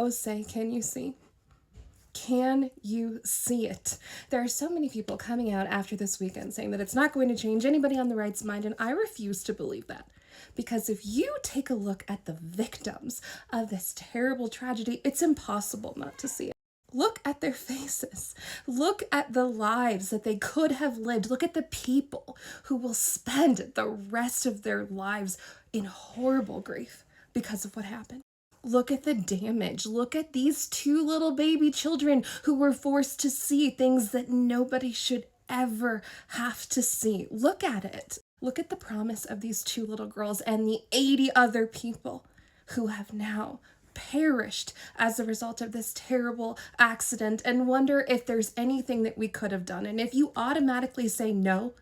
Oh, say, can you see? Can you see it? There are so many people coming out after this weekend saying that it's not going to change anybody on the right's mind, and I refuse to believe that. Because if you take a look at the victims of this terrible tragedy, it's impossible not to see it. Look at their faces. Look at the lives that they could have lived. Look at the people who will spend the rest of their lives in horrible grief because of what happened. Look at the damage. Look at these two little baby children who were forced to see things that nobody should ever have to see. Look at it. Look at the promise of these two little girls and the 80 other people who have now perished as a result of this terrible accident, and wonder if there's anything that we could have done. And if you automatically say no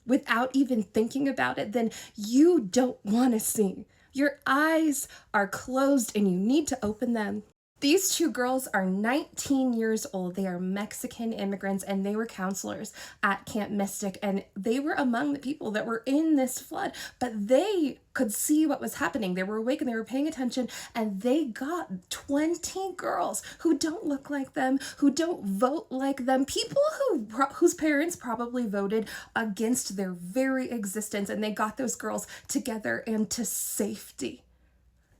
without even thinking about it, then you don't want to see. Your eyes are closed and you need to open them. These two girls are 19 years old. They are Mexican immigrants and they were counselors at Camp Mystic, and they were among the people that were in this flood, but they could see what was happening. They were awake and they were paying attention, and they got 20 girls who don't look like them, who don't vote like them, people whose parents probably voted against their very existence, and they got those girls together and to safety.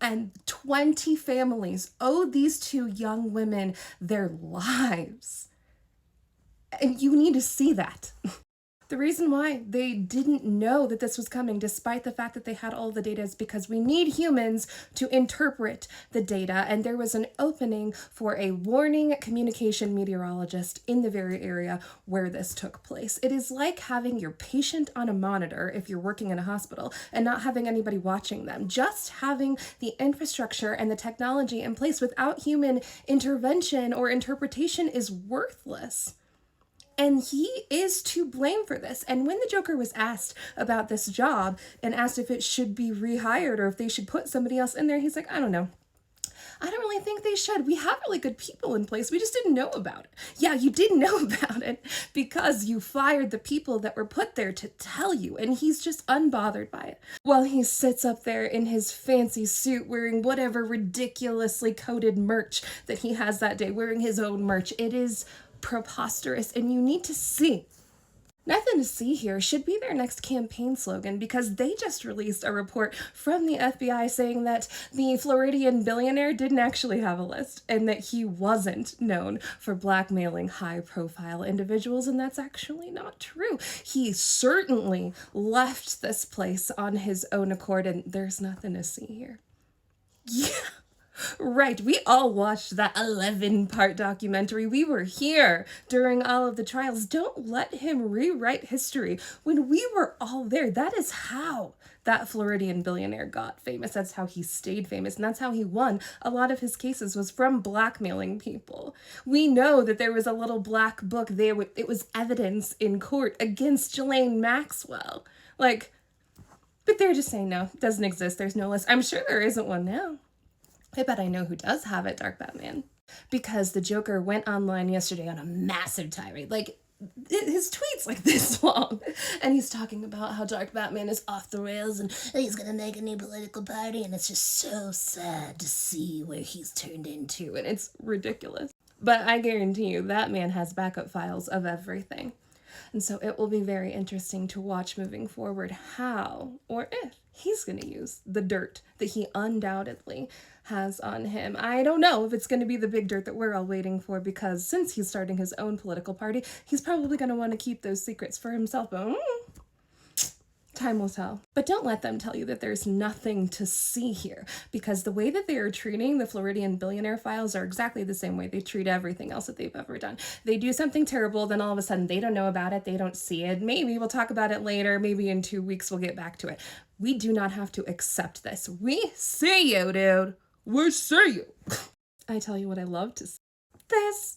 And 20 families owe these two young women their lives. And you need to see that. The reason why they didn't know that this was coming, despite the fact that they had all the data, is because we need humans to interpret the data. And there was an opening for a warning communication meteorologist in the very area where this took place. It is like having your patient on a monitor if you're working in a hospital and not having anybody watching them. Just having the infrastructure and the technology in place without human intervention or interpretation is worthless. And he is to blame for this. And when the Joker was asked about this job and asked if it should be rehired or if they should put somebody else in there, he's like, I don't know. I don't really think they should. We have really good people in place. We just didn't know about it. Yeah, you didn't know about it because you fired the people that were put there to tell you. And he's just unbothered by it. While he sits up there in his fancy suit wearing whatever ridiculously coded merch that he has that day, wearing his own merch. It is preposterous, and you need to see. Nothing to see here should be their next campaign slogan, because they just released a report from the FBI saying that the Floridian billionaire didn't actually have a list and that he wasn't known for blackmailing high-profile individuals, and that's actually not true. He certainly left this place on his own accord, and there's nothing to see here. Yeah. Right, we all watched that 11-part documentary. We were here during all of the trials. Don't let him rewrite history when we were all there. That is how that Floridian billionaire got famous. That's how he stayed famous, and that's how he won a lot of his cases, was from blackmailing people. We know that there was a little black book there. It was evidence in court against Ghislaine Maxwell. But they're just saying no, it doesn't exist. There's no list. I'm sure there isn't one now. I bet I know who does have it, Dark Batman. Because the Joker went online yesterday on a massive tirade. His tweet's like this long. And he's talking about how Dark Batman is off the rails and he's gonna make a new political party, and it's just so sad to see where he's turned into. And it's ridiculous. But I guarantee you, that man has backup files of everything. And so it will be very interesting to watch moving forward how or if he's going to use the dirt that he undoubtedly has on him. I don't know if it's going to be the big dirt that we're all waiting for, because since he's starting his own political party, he's probably going to want to keep those secrets for himself. But time will tell. But don't let them tell you that there's nothing to see here, because the way that they are treating the Floridian billionaire files are exactly the same way they treat everything else that they've ever done. They do something terrible, then all of a sudden they don't know about it, they don't see it. Maybe we'll talk about it later, maybe in 2 weeks we'll get back to it. We do not have to accept this. We see you, dude. We see you. I tell you what I love to see. This.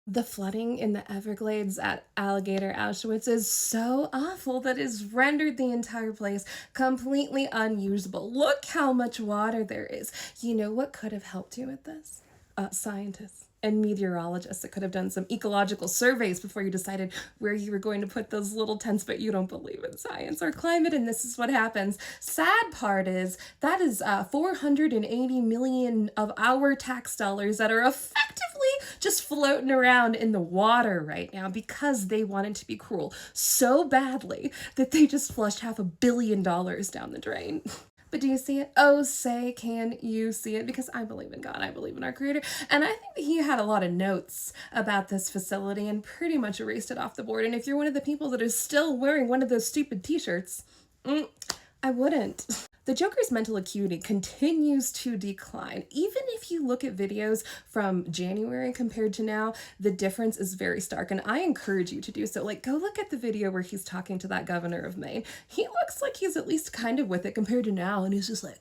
The flooding in the Everglades at Alligator Auschwitz is so awful that it's rendered the entire place completely unusable. Look how much water there is. You know what could have helped you with this? scientists and meteorologists that could have done some ecological surveys before you decided where you were going to put those little tents, but you don't believe in science or climate, and this is what happens. Sad part is that is 480 million of our tax dollars that are effectively just floating around in the water right now because they wanted to be cruel so badly that they just flushed $500 million down the drain. But do you see it? Oh, say, can you see it? Because I believe in God. I believe in our Creator. And I think that he had a lot of notes about this facility and pretty much erased it off the board. And if you're one of the people that is still wearing one of those stupid t-shirts, I wouldn't. The Joker's mental acuity continues to decline. Even if you look at videos from January compared to now, the difference is very stark, and I encourage you to do so. Like, go look at the video where he's talking to that governor of Maine. He looks like he's at least kind of with it compared to now, and he's just like...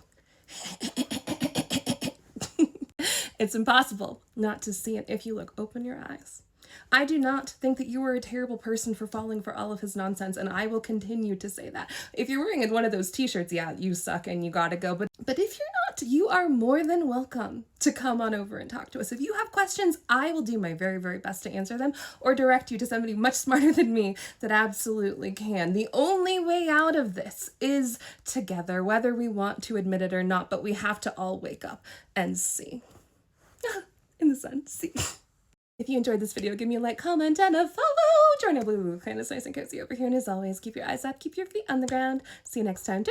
It's impossible not to see it if you look. Open your eyes. I do not think that you are a terrible person for falling for all of his nonsense, and I will continue to say that. If you're wearing one of those t-shirts, yeah, you suck and you gotta go, but if you're not, you are more than welcome to come on over and talk to us. If you have questions, I will do my very, very best to answer them or direct you to somebody much smarter than me that absolutely can. The only way out of this is together, whether we want to admit it or not, but we have to all wake up and see. In the sun, see. If you enjoyed this video, give me a like, comment, and a follow. Join our blue kind of nice and cozy over here. And as always, keep your eyes up, keep your feet on the ground. See you next time.